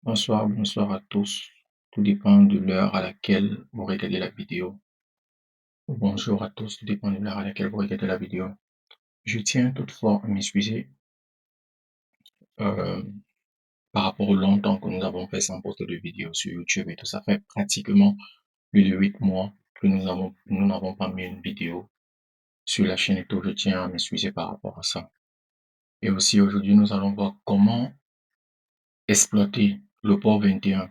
Bonsoir à tous. Tout dépend de l'heure à laquelle vous regardez la vidéo. Bonjour à tous, tout dépend de l'heure à laquelle vous regardez la vidéo. Je tiens toutefois à m'excuser euh, par rapport au long temps que nous avons fait sans poster de vidéo sur YouTube et tout. Ça fait pratiquement plus de 8 mois que nous n'avons pas mis une vidéo sur la chaîne et tout. Je tiens à m'excuser par rapport à ça. Et aussi aujourd'hui, nous allons voir comment exploiter le port 21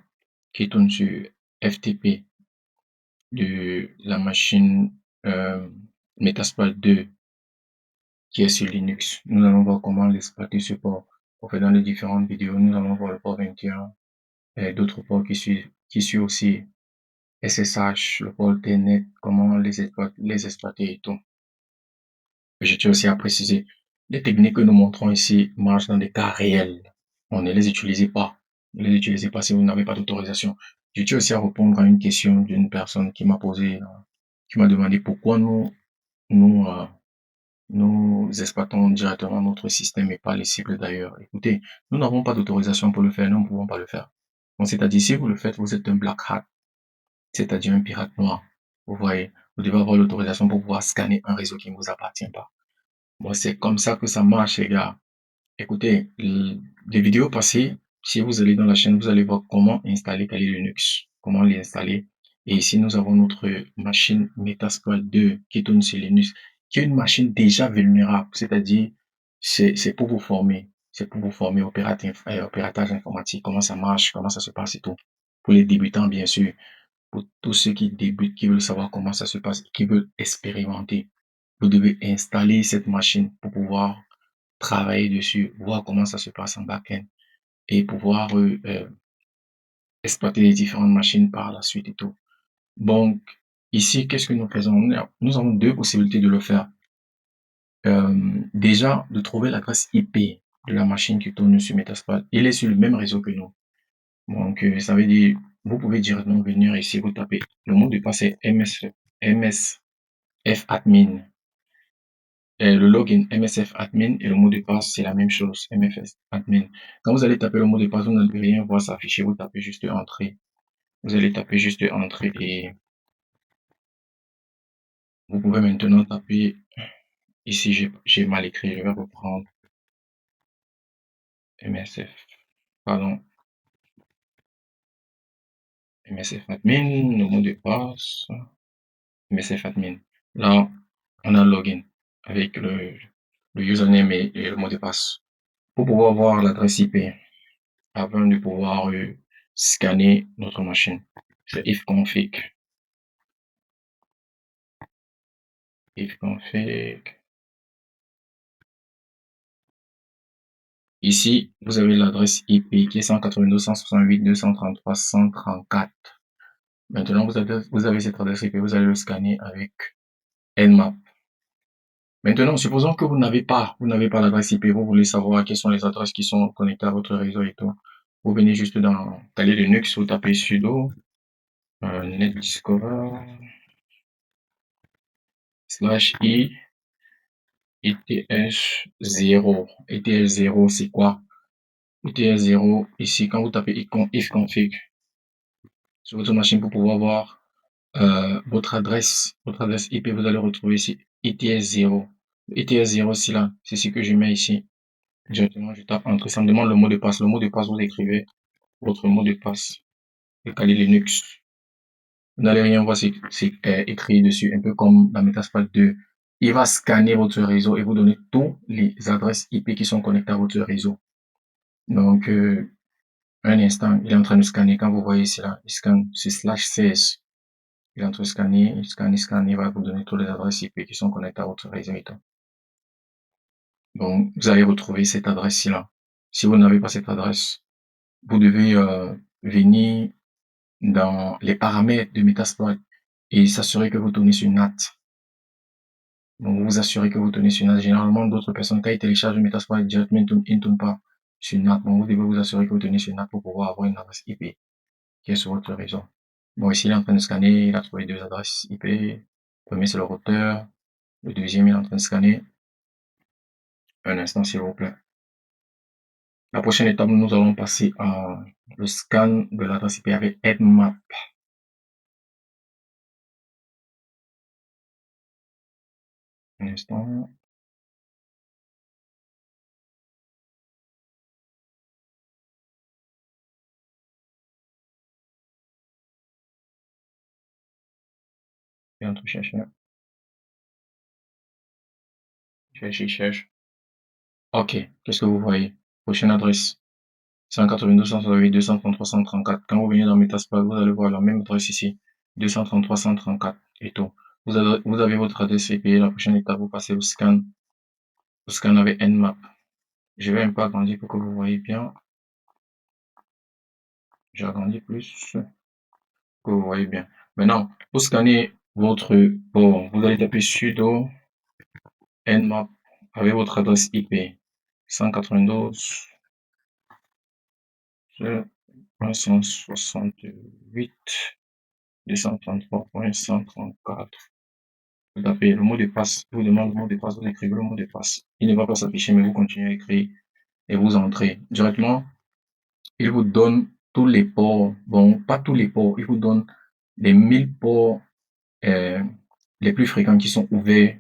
qui tourne sur FTP de la machine euh, Metasploit 2 qui est sur Linux. Nous allons voir comment l'exploiter ce port. En fait, dans les différentes vidéos, nous allons voir le port 21 et d'autres ports qui suivent aussi SSH, le port Telnet, comment les exploiter et tout. Je tiens aussi à préciser, les techniques que nous montrons ici marchent dans des cas réels. On ne les utilise pas. Ne les utilisez pas si vous n'avez pas d'autorisation. Je tiens aussi à répondre à une question d'une personne qui m'a posé, qui m'a demandé pourquoi nous, euh, nous exploitons directement notre système et pas les cibles d'ailleurs. Écoutez, nous n'avons pas d'autorisation pour le faire, nous ne pouvons pas le faire. Donc, c'est-à-dire, si vous le faites, vous êtes un black hat, c'est-à-dire un pirate noir. Vous voyez, vous devez avoir l'autorisation pour pouvoir scanner un réseau qui ne vous appartient pas. Bon, c'est comme ça que ça marche, les gars. Écoutez, les vidéos passées, si vous allez dans la chaîne, vous allez voir comment installer Kali Linux, comment l'installer. Et ici, nous avons notre machine Metasploit 2 qui tourne sur Linux, qui est une machine déjà vulnérable, c'est-à-dire, c'est pour vous former. C'est pour vous former au piratage informatique, comment ça marche, comment ça se passe et tout. Pour les débutants, bien sûr. Pour tous ceux qui débutent, qui veulent savoir comment ça se passe, qui veulent expérimenter. Vous devez installer cette machine pour pouvoir travailler dessus, voir comment ça se passe en back-end et pouvoir exploiter les différentes machines par la suite et tout. Donc, ici, qu'est-ce que nous faisons? Nous avons deux possibilités de le faire. Déjà, de trouver l'adresse IP de la machine qui tourne sur Metasploit. Il est sur le même réseau que nous. Donc, ça veut dire, vous pouvez directement venir ici, vous tapez. Le mot de passe est msfadmin. Et le login msfadmin et le mot de passe, c'est la même chose, msfadmin. Quand vous allez taper le mot de passe, vous n'allez rien voir s'afficher, vous tapez juste entrée. Vous allez taper juste entrée et vous pouvez maintenant taper, ici j'ai mal écrit, je vais reprendre msf, pardon, msfadmin, le mot de passe, msfadmin. Là, on a login avec le username et le mot de passe. Pour pouvoir voir l'adresse IP, avant de pouvoir scanner notre machine, c'est ifconfig. Ifconfig. Ici, vous avez l'adresse IP qui est 192.168.233.134. Maintenant, vous avez cette adresse IP, vous allez le scanner avec Nmap. Maintenant, supposons que vous n'avez pas l'adresse IP, vous voulez savoir quelles sont les adresses qui sont connectées à votre réseau et tout. Vous venez juste dans Kali Linux, vous tapez sudo netdiscover /i ETH0. ETH0, c'est quoi? ETH0, ici, quand vous tapez ifconfig sur votre machine pour pouvoir voir votre adresse IP, vous allez retrouver ici ETH0. ETH0, c'est là, c'est ce que je mets ici. Directement, je tape entrer, ça me demande le mot de passe. Le mot de passe, vous écrivez votre mot de passe de Kali Linux. Vous n'allez rien voir, c'est écrit dessus, un peu comme la Metasploit 2. Il va scanner votre réseau et vous donner toutes les adresses IP qui sont connectées à votre réseau. Donc, un instant, il est en train de scanner. Quand vous voyez cela, il scanne, c'est /CS. Il est en train de scanner, il scanne, il va vous donner toutes les adresses IP qui sont connectées à votre réseau et tout. Donc, vous allez retrouver cette adresse-là. Si vous n'avez pas cette adresse, vous devez venir dans les paramètres de Metasploit et s'assurer que vous tournez sur NAT. Donc, vous vous assurez que vous tournez sur NAT. Généralement, d'autres personnes, quand ils téléchargent Metasploit directement, ils ne tournent pas sur NAT. Donc, vous devez vous assurer que vous tournez sur NAT pour pouvoir avoir une adresse IP qui est sur votre réseau. Bon, ici, il est en train de scanner, il a trouvé deux adresses IP. Le premier, c'est le routeur. Le deuxième, il est en train de scanner. Un instant, s'il vous plaît. La prochaine étape, nous allons passer à le scan de l'adresse IP avec Nmap. Un instant. Et entre chercher. Cherche. OK. Qu'est-ce que vous voyez? Prochaine adresse. 192, 168, 233, 134. Quand vous venez dans Metasploit, vous allez voir la même adresse ici. 233, 134 et tout. Vous avez votre adresse IP. La prochaine étape, vous passez au scan. Au scan avec Nmap. Je vais un peu agrandir pour que vous voyez bien. J'agrandis plus que vous voyez bien. Maintenant, pour scanner votre port, vous allez taper sudo nmap avec votre adresse IP 192 168 233.134. Vous tapez le mot de passe, vous demande le mot de passe, vous écrivez le mot de passe. Il ne va pas s'afficher, mais vous continuez à écrire et vous entrez directement. Il vous donne tous les ports, bon, pas tous les ports, il vous donne les 1000 ports les plus fréquents qui sont ouverts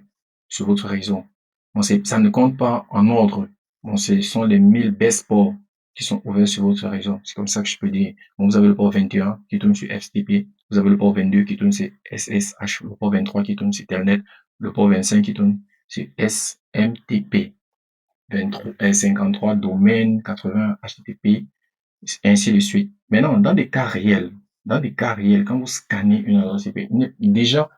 sur votre réseau. Bon, ça ne compte pas en ordre. Bon, ce sont les 1000 best ports qui sont ouverts sur votre réseau. C'est comme ça que je peux dire. Bon, vous avez le port 21 qui tourne sur FTP. Vous avez le port 22 qui tourne sur SSH. Le port 23 qui tourne sur Telnet. Le port 25 qui tourne sur SMTP. 53 domaines, 80 HTTP, ainsi de suite. Maintenant, dans des cas réels, quand vous scannez une adresse IP, déjà,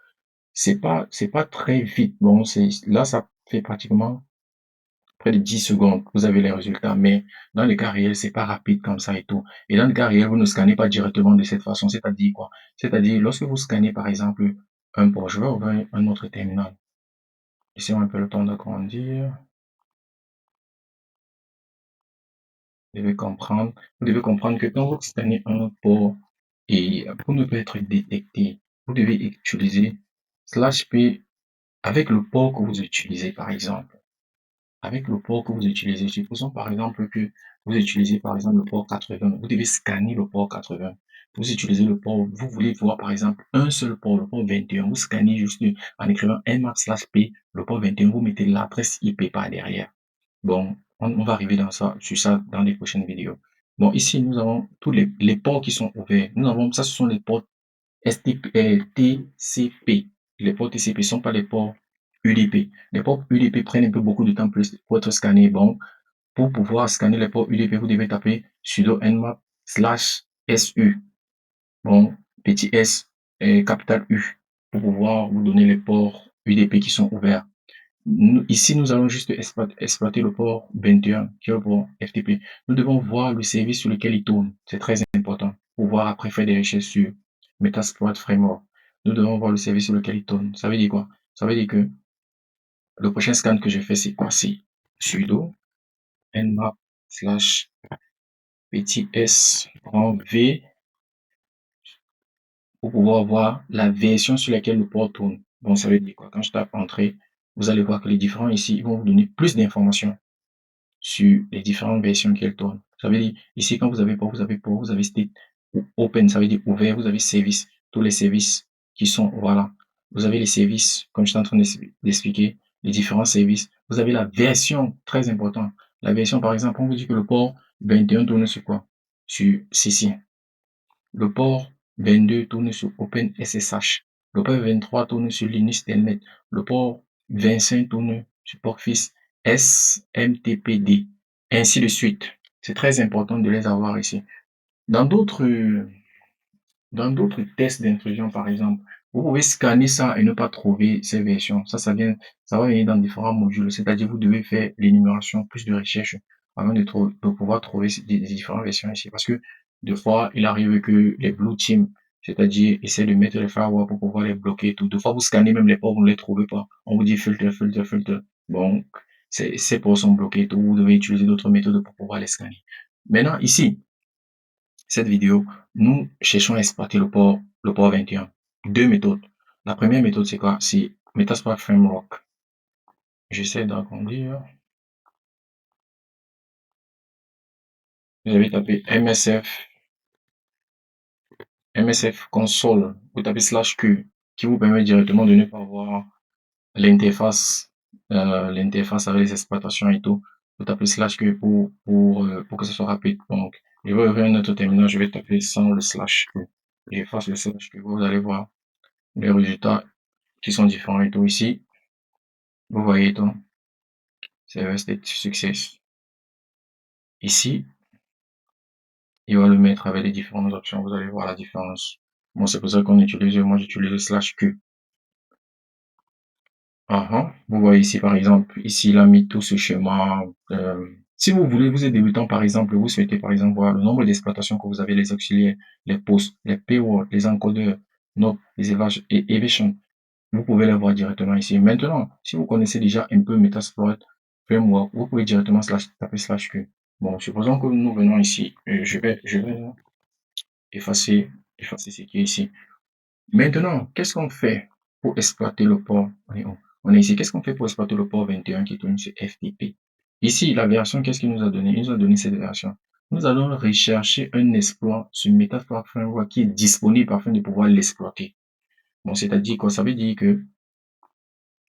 c'est pas très vite. Bon, là, ça fait pratiquement près de 10 secondes. Vous avez les résultats, mais dans les cas réels, c'est pas rapide comme ça et tout. Et dans le cas réel, vous ne scannez pas directement de cette façon. C'est-à-dire quoi? C'est-à-dire, lorsque vous scannez, par exemple, un port, je vais ouvrir un autre terminal. Laissez-moi un peu le temps d'agrandir. Vous devez comprendre que quand vous scannez un port et pour ne pas être détecté, vous devez utiliser /p avec le port que vous utilisez, par exemple. Avec le port que vous utilisez, supposons par exemple que vous utilisez par exemple le port 80, vous devez scanner le port 80. Vous utilisez le port, vous voulez voir par exemple un seul port, le port 21, vous scannez juste en écrivant nmap/p, le port 21, vous mettez l'adresse IP par derrière. Bon, on va arriver sur ça dans les prochaines vidéos. Bon, ici, nous avons tous les ports qui sont ouverts. Nous avons, ça, ce sont les ports TCP. Les ports TCP ne sont pas les ports UDP. Les ports UDP prennent un peu beaucoup de temps pour être scannés. Bon, pour pouvoir scanner les ports UDP, vous devez taper sudo nmap/su. Bon, petit s et capital U pour pouvoir vous donner les ports UDP qui sont ouverts. Ici, nous allons juste exploiter le port 21, qui est le port FTP. Nous devons voir le service sur lequel il tourne. C'est très important pour pouvoir après faire des recherches sur Metasploit Framework. Nous devons voir le service sur lequel il tourne. Ça veut dire quoi? Ça veut dire que le prochain scan que je fais, c'est quoi? C'est sudo nmap slash petit s grand v pour pouvoir voir la version sur laquelle le port tourne. Bon, ça veut dire quoi? Quand je tape entrée, vous allez voir que les différents ici, ils vont vous donner plus d'informations sur les différentes versions qu'elle tourne. Ça veut dire, ici, quand vous avez port, vous avez state ou open, ça veut dire ouvert, vous avez service, tous les services qui sont, voilà. Vous avez les services, comme je suis en train d'expliquer, les différents services. Vous avez la version, très important. La version, par exemple, on vous dit que le port 21 tourne sur quoi? Sur CC. Le port 22 tourne sur OpenSSH. Le port 23 tourne sur Linux Telnet. Le port 25 tourne sur Portfix SMTPD. Ainsi de suite. C'est très important de les avoir ici. Dans d'autres tests d'intrusion, par exemple, vous pouvez scanner ça et ne pas trouver ces versions. Ça va venir dans différents modules. C'est-à-dire, vous devez faire l'énumération, plus de recherche avant de pouvoir trouver des différentes versions ici. Parce que, des fois, il arrive que les blue team, c'est-à-dire, essaient de mettre les firewalls pour pouvoir les bloquer et tout. Des fois, vous scannez même les ports, vous ne les trouvez pas. On vous dit filtre, filtre, filtre. Bon, ces ports sont bloqués et tout. Vous devez utiliser d'autres méthodes pour pouvoir les scanner. Maintenant, ici, cette vidéo, nous cherchons à exploiter le port 21. Deux méthodes. La première méthode, c'est quoi? C'est Metasploit Framework. J'essaie d'agrandir. Vous avez tapé MSF console, vous tapez /Q, qui vous permet directement de ne pas voir l'interface, l'interface avec les exploitations et tout. Vous tapez /Q pour que ce soit rapide. Donc, je vais ouvrir un autre terminal, je vais taper sans le /Q. J'efface le /Q, vous allez voir les résultats qui sont différents et tout ici. Vous voyez tout, c'est State Success. Ici, il va le mettre avec les différentes options, vous allez voir la différence. Bon, c'est pour ça qu'on utilise, moi j'utilise /Q. Vous voyez ici, par exemple, ici, il a mis tout ce schéma. Si vous voulez, vous êtes débutant, par exemple, vous souhaitez, par exemple, voir le nombre d'exploitations que vous avez, les auxiliaires, les posts, les paywords, les encodeurs, NOP, les évages et Evasion. Vous pouvez les voir directement ici. Maintenant, si vous connaissez déjà un peu Metasploit Framework, vous pouvez directement taper /Q. Bon, supposons que nous venons ici. Je vais effacer, effacer ce qui est ici. Maintenant, qu'est-ce qu'on fait pour exploiter le port? On est ici. Qu'est-ce qu'on fait pour exploiter le port 21 qui tourne sur FTP? Ici, la version, qu'est-ce qu'il nous a donné? Il nous a donné cette version. Nous allons rechercher un exploit sur Metasploit Framework qui est disponible afin de pouvoir l'exploiter. Bon, c'est-à-dire quoi? Ça veut dire que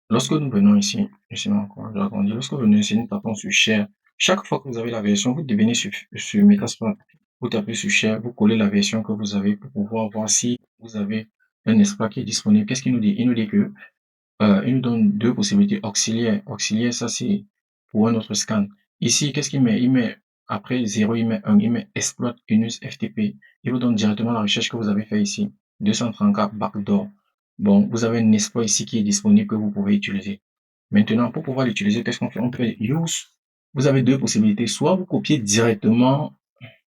lorsque nous venons ici, lorsque nous venons ici, nous tapons sur Share. Chaque fois que vous avez la version, vous devenez sur Metasploit. Vous tapez sur Share, vous collez la version que vous avez pour pouvoir voir si vous avez un exploit qui est disponible. Qu'est-ce qu'il nous dit? Il nous dit que il nous donne deux possibilités auxiliaires. Auxiliaire, ça c'est pour un autre scan. Ici, qu'est-ce qu'il met? Il met après 0, il met 1, il met exploit Unus FTP. Il vous donne directement la recherche que vous avez fait ici. 234 backdoor. Bon, vous avez un exploit ici qui est disponible que vous pouvez utiliser. Maintenant, pour pouvoir l'utiliser, qu'est-ce qu'on fait? On fait use. Vous avez deux possibilités. Soit vous copiez directement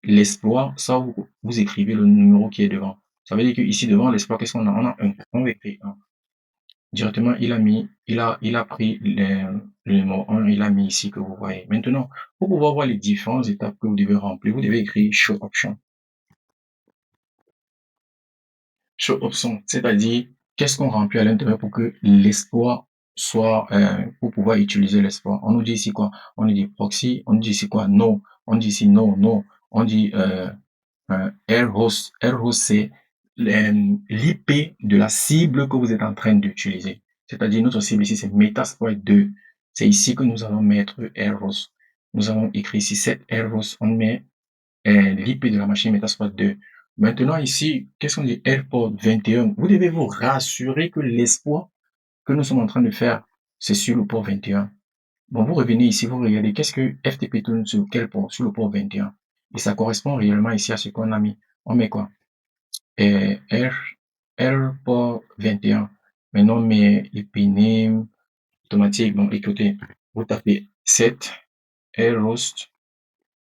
l'exploit, soit vous écrivez le numéro qui est devant. Ça veut dire que ici devant l'exploit, qu'est-ce qu'on a? On a un. On va écrire 1. Directement, il a pris le numéro 1, il a mis ici que vous voyez. Maintenant, pour pouvoir voir les différentes étapes que vous devez remplir, vous devez écrire show option. Show option, c'est-à-dire qu'est-ce qu'on remplit à l'intérieur pour que l'exploit soit, pour pouvoir utiliser l'exploit. On nous dit ici quoi? On nous dit proxy, on nous dit ici quoi? No, on dit ici no, no, on dit AirHost. AirHost, c'est l'IP de la cible que vous êtes en train d'utiliser. C'est-à-dire notre cible ici, c'est Metasploit 2. C'est ici que nous allons mettre AirHost. Nous allons écrire ici cette AirHost. On met l'IP de la machine Metasploit 2. Maintenant ici, qu'est-ce qu'on dit? Airport 21. Vous devez vous rassurer que l'exploit que nous sommes en train de faire, c'est sur le port 21. Bon, vous revenez ici, vous regardez qu'est-ce que FTP tourne sur quel port? Sur le port 21. Et ça correspond réellement ici à ce qu'on a mis. On met quoi? R port 21. Maintenant, on met IP name automatique. Bon, écoutez, vous tapez 7 AirHost.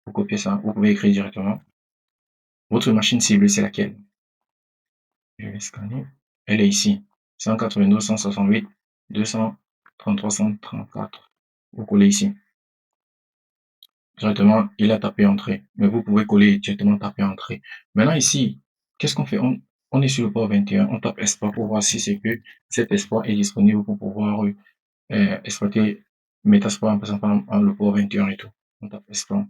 Vous copiez ça. Vous pouvez écrire directement. Votre machine cible, c'est laquelle? Je vais scanner. Elle est ici. 192, 168, 233, 134. Vous collez ici. Directement, il a tapé entrée. Mais vous pouvez coller directement taper entrée. Maintenant ici, qu'est-ce qu'on fait? On est sur le port 21, on tape exploit pour voir si c'est que cet exploit est disponible pour pouvoir exploiter Metasploit en passant par le port 21 et tout. On tape exploit.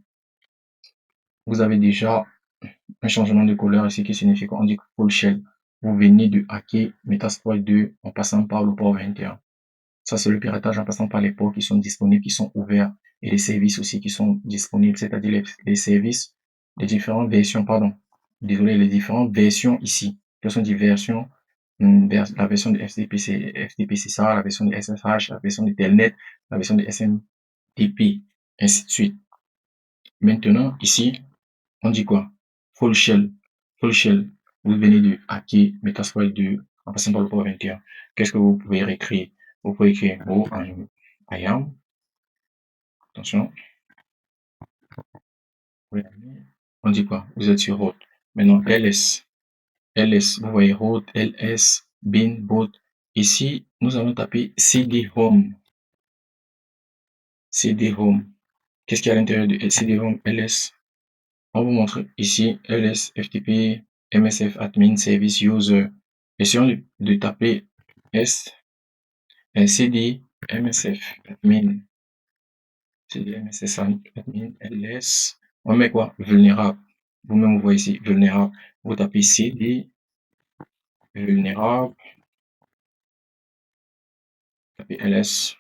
Vous avez déjà un changement de couleur ici qui signifie qu'on dit full shell. Vous venez de hacker Metasploit 2 en passant par le port 21. Ça, c'est le piratage en passant par les ports qui sont disponibles, qui sont ouverts, et les services aussi qui sont disponibles, c'est-à-dire les services, les différentes versions, pardon, désolé, les différentes versions ici. Quelles sont des versions? La version de FTP, c'est ça, la version de SSH, la version de Telnet, la version de SMTP, ainsi de suite. Maintenant, ici, on dit quoi? Full shell. Full shell. Vous venez de hacker Metasploit 2 en passant par le port 21. Qu'est-ce que vous pouvez réécrire? Vous pouvez écrire I am. Attention. On dit quoi? Vous êtes sur route. Maintenant, ls. ls. Vous voyez route, ls, bin, boot. Ici, nous allons taper cd home. cd home. Qu'est-ce qu'il y a à l'intérieur de cd home, ls? On vous montre ici ls, ftp, msf admin, service user. Essayons de taper cd msf admin. cd msf admin ls. On met quoi? Vulnérable. Vous-même, vous voyez ici, vulnérable. Vous tapez CD, vulnérable, tapez ls,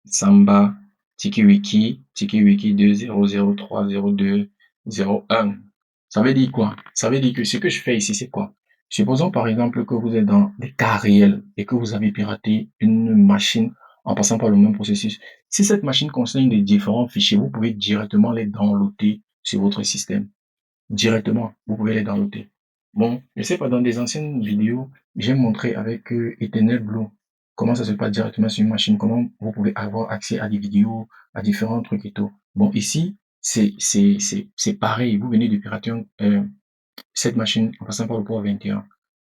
Samba, TikiWiki 20030201. Ça veut dire quoi? Ça veut dire que ce que je fais ici, c'est quoi? Supposons par exemple que vous êtes dans des cas réels et que vous avez piraté une machine en passant par le même processus. Si cette machine contient des différents fichiers, vous pouvez directement les downloader sur votre système. Directement, vous pouvez les downloader. Bon, je sais pas, dans des anciennes vidéos, j'ai montré avec Eternal Blue comment ça se passe directement sur une machine, comment vous pouvez avoir accès à des vidéos, à différents trucs et tout. Bon, ici, c'est pareil. Vous venez de pirater cette machine en passant par le port 21.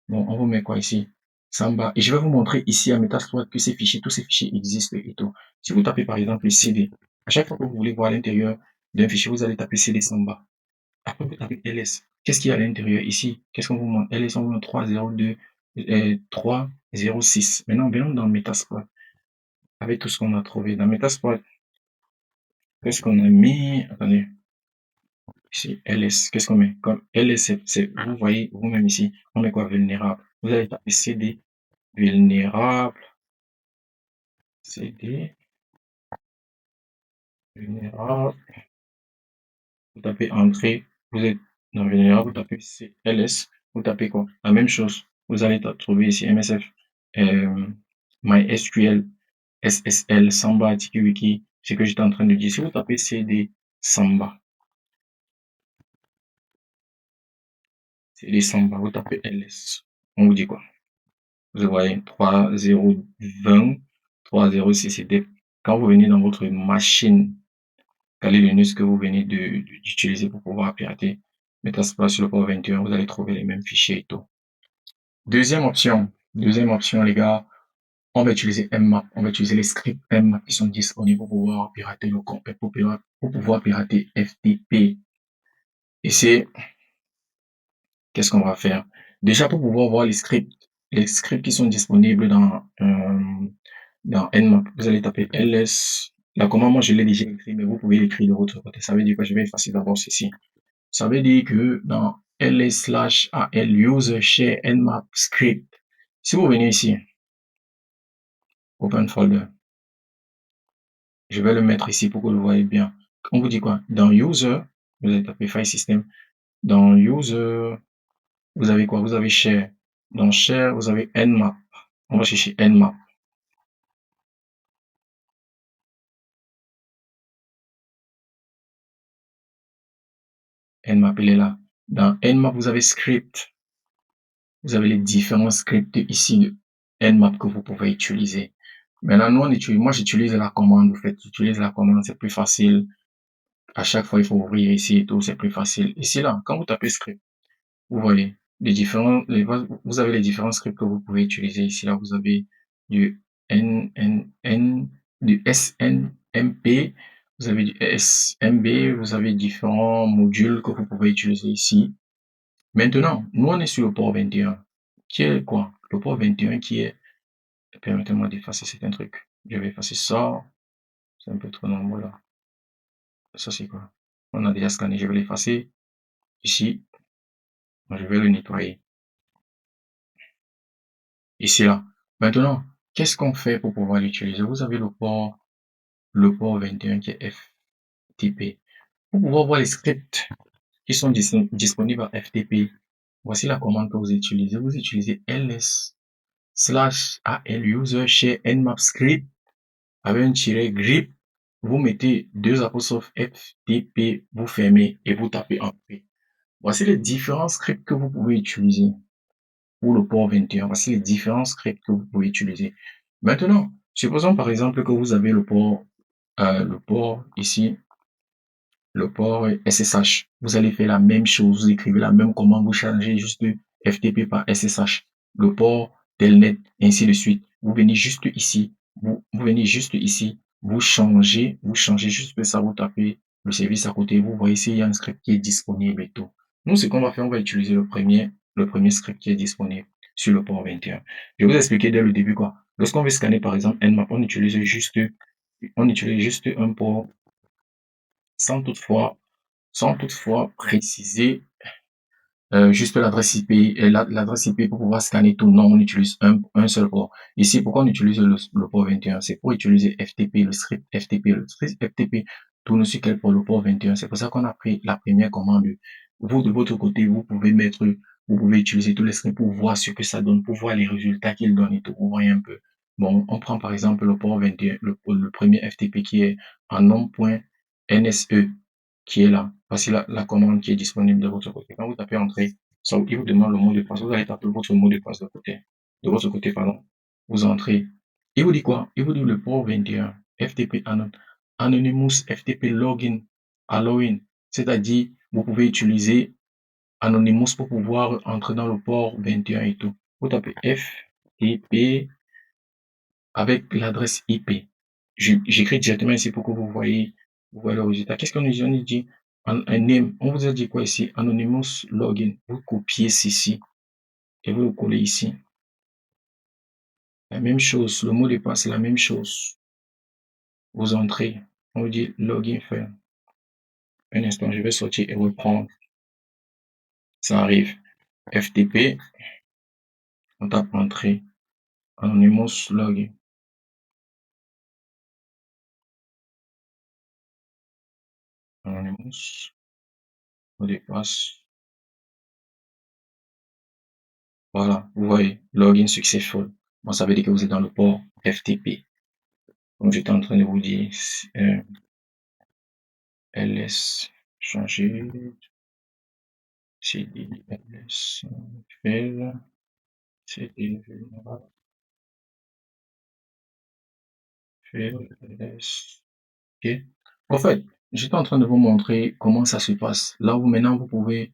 Bon, on vous met quoi ici? Samba. Et je vais vous montrer ici à Metasploit que ces fichiers, tous ces fichiers existent et tout. Si vous tapez par exemple CD, à chaque fois que vous voulez voir l'intérieur d'un fichier, vous allez taper CD Samba. Après, vous tapez ls. Qu'est-ce qu'il y a à l'intérieur ici? Qu'est-ce qu'on vous montre? ls, on vous montre 302, 306. Maintenant, venons dans Metasploit. Avec tout ce qu'on a trouvé dans Metasploit, qu'est-ce qu'on a mis? Attendez. Ici, ls. Qu'est-ce qu'on met? Comme ls, vous voyez vous-même ici, on met quoi? Vulnérable. Vous allez taper cd, vulnérable, cd, vulnérable. Vous tapez entrée. Vous êtes dans vulnérable, vous tapez ls. Vous tapez quoi? La même chose. Vous allez trouver ici MSF, MySQL, SSL, Samba, TikiWiki, ce que j'étais en train de dire. Si vous tapez CD Samba, CD Samba, vous tapez ls. On vous dit quoi? Vous voyez 3020, 306, c'était quand vous venez dans votre machine Kali Linux que vous venez d'utiliser pour pouvoir pirater Metasploit sur le port 21, vous allez trouver les mêmes fichiers et tout. Deuxième option les gars, on va utiliser Mmap, on va utiliser les scripts Mmap qui sont disponibles pour pouvoir pirater le compte, pour pouvoir pirater FTP. Et c'est, qu'est-ce qu'on va faire? Déjà pour pouvoir voir les scripts qui sont disponibles dans Nmap, vous allez taper ls. La commande, moi je l'ai déjà écrit, mais vous pouvez l'écrire de votre côté. Ça veut dire que je vais effacer d'abord ceci. Ça veut dire que dans ls/al user share nmap script, si vous venez ici, open folder, je vais le mettre ici pour que vous le voyez bien. On vous dit quoi? Dans user, vous allez taper file system. Dans user, vous avez quoi? Vous avez share. Dans share, vous avez nmap. On va chercher nmap. Nmap, il est là. Dans nmap, vous avez script. Vous avez les différents scripts ici de nmap que vous pouvez utiliser. Maintenant, moi, j'utilise la commande. En fait, j'utilise la commande, c'est plus facile. À chaque fois, il faut ouvrir ici et tout, c'est plus facile. Ici, là, quand vous tapez script, vous voyez vous avez les différents scripts que vous pouvez utiliser. Ici, là, vous avez du du SNMP, vous avez du SMB, vous avez différents modules que vous pouvez utiliser ici. Maintenant, nous, on est sur le port 21. Qui est quoi? Le port 21 qui est, permettez-moi d'effacer certains trucs. Je vais effacer ça. C'est un peu trop nombreux, là. Ça, c'est quoi? On a déjà scanné, je vais l'effacer. Ici, je vais le nettoyer. Ici, là. Maintenant, qu'est-ce qu'on fait pour pouvoir l'utiliser? Vous avez le port 21 qui est FTP. Pour pouvoir voir les scripts qui sont disponibles à FTP, voici la commande que vous utilisez. Vous utilisez ls/al user share nmap script avec un tiret grep. Vous mettez deux apostrophes FTP, vous fermez et vous tapez entrée. Voici les différents scripts que vous pouvez utiliser pour le port 21. Voici les différents scripts que vous pouvez utiliser. Maintenant, supposons par exemple que vous avez le port ici, le port SSH. Vous allez faire la même chose, vous écrivez la même commande, vous changez juste FTP par SSH, le port Telnet, ainsi de suite. Vous venez juste ici, vous changez juste ça, vous tapez le service à côté, vous voyez ici, il y a un script qui est disponible et tout. Nous, ce qu'on va faire, on va utiliser le premier script qui est disponible sur le port 21. Je vais vous expliquer dès le début quoi. Lorsqu'on veut scanner par exemple Nmap, on utilise juste un port sans toutefois sans toutefois préciser juste l'adresse IP et l'adresse IP pour pouvoir scanner tout. Non, on utilise un seul port. Ici, pourquoi on utilise le port 21? C'est pour utiliser FTP, le script FTP. Le script FTP tourne sur quel port? Le port 21. C'est pour ça qu'on a pris la première commande. Vous, de votre côté, vous pouvez utiliser tous les scripts pour voir ce que ça donne, pour voir les résultats qu'il donne et tout. Vous voyez un peu. Bon, on prend par exemple le port 21, le premier FTP qui est en nom.nse qui est là. Voici la commande qui est disponible de votre côté. Quand vous tapez entrée, ça, il vous demande le mot de passe. Vous allez taper votre mot de passe de votre côté, pardon. Vous entrez. Il vous dit quoi? Il vous dit le port 21, FTP Anonymous, FTP Login, Allowing. C'est-à-dire, vous pouvez utiliser Anonymous pour pouvoir entrer dans le port 21 et tout. Vous tapez FTP avec l'adresse IP. J'écris directement ici pour que vous voyez le résultat. Qu'est-ce qu'on nous dit? Un name. On vous a dit quoi ici? Anonymous login. Vous copiez ceci et vous le collez ici. La même chose. Le mot de passe, c'est la même chose. Vous entrez. On vous dit login faire. Un instant, je vais sortir et reprendre. Ça arrive. FTP. On tape entrée. Anonymous login. Anonymous. Mot de passe. Voilà, vous voyez, login successful. Bon, ça veut dire que vous êtes dans le port FTP. Comme j'étais en train de vous dire, ls changer, cd ls fail, cd fail, ls. Ok. En fait, j'étais en train de vous montrer comment ça se passe. Là où maintenant vous pouvez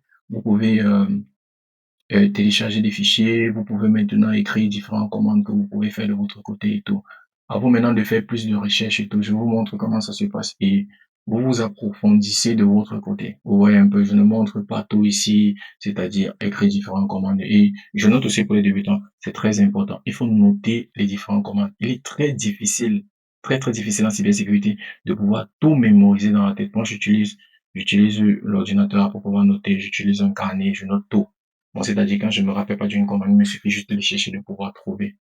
télécharger des fichiers, vous pouvez maintenant écrire différentes commandes que vous pouvez faire de votre côté et tout. À vous maintenant de faire plus de recherches et tout, je vous montre comment ça se passe et vous vous approfondissez de votre côté. Vous voyez un peu, je ne montre pas tout ici, c'est-à-dire écrire différentes commandes et je note aussi pour les débutants, c'est très important. Il faut noter les différentes commandes. Il est très difficile, très difficile en cybersécurité de pouvoir tout mémoriser dans la tête. Moi, j'utilise l'ordinateur pour pouvoir noter, j'utilise un carnet, je note tout. Bon, c'est-à-dire quand je me rappelle pas d'une commande, il me suffit juste de les chercher, de pouvoir trouver.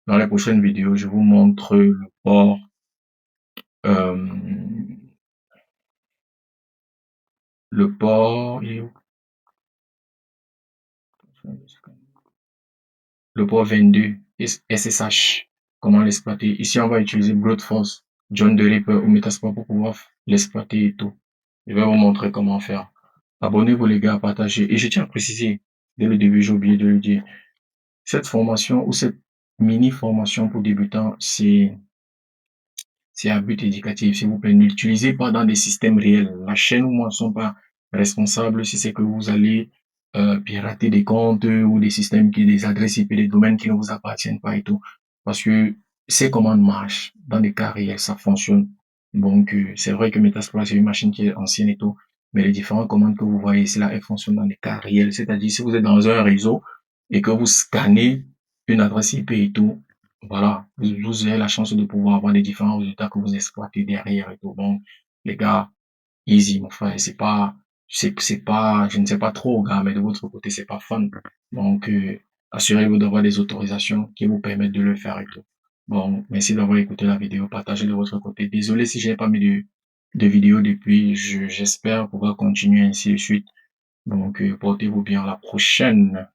Dans la prochaine vidéo, je vous montre euh, le port, le port 22 SSH. Comment l'exploiter? Ici, on va utiliser Brute Force, John the Ripper ou Metasploit pour pouvoir l'exploiter et tout. Je vais vous montrer comment faire. Abonnez-vous les gars, partagez. Et je tiens à préciser, dès le début, j'ai oublié de le dire, cette formation ou cette mini formation pour débutants, c'est à but éducatif, s'il vous plaît. N'utilisez pas dans des systèmes réels. La chaîne ou moi ne sont pas responsables si c'est que vous allez pirater des comptes ou des systèmes des adresses IP, des domaines qui ne vous appartiennent pas et tout. Parce que ces commandes marchent dans des cas réels, ça fonctionne. Donc, c'est vrai que Metasploit, c'est une machine qui est ancienne et tout, mais les différentes commandes que vous voyez ici, là, elles fonctionnent dans des cas réels. C'est-à-dire, si vous êtes dans un réseau et que vous scannez une adresse IP et tout, voilà, vous avez la chance de pouvoir avoir les différents résultats que vous exploitez derrière et tout. Bon, les gars, easy, mon frère, c'est pas, je ne sais pas trop, gars, mais de votre côté, c'est pas fun. Donc, assurez-vous d'avoir des autorisations qui vous permettent de le faire et tout. Bon, merci d'avoir écouté la vidéo, partagez de votre côté. Désolé si j'ai pas mis de vidéo depuis, j'espère pouvoir continuer ainsi de suite. Donc, portez-vous bien à la prochaine.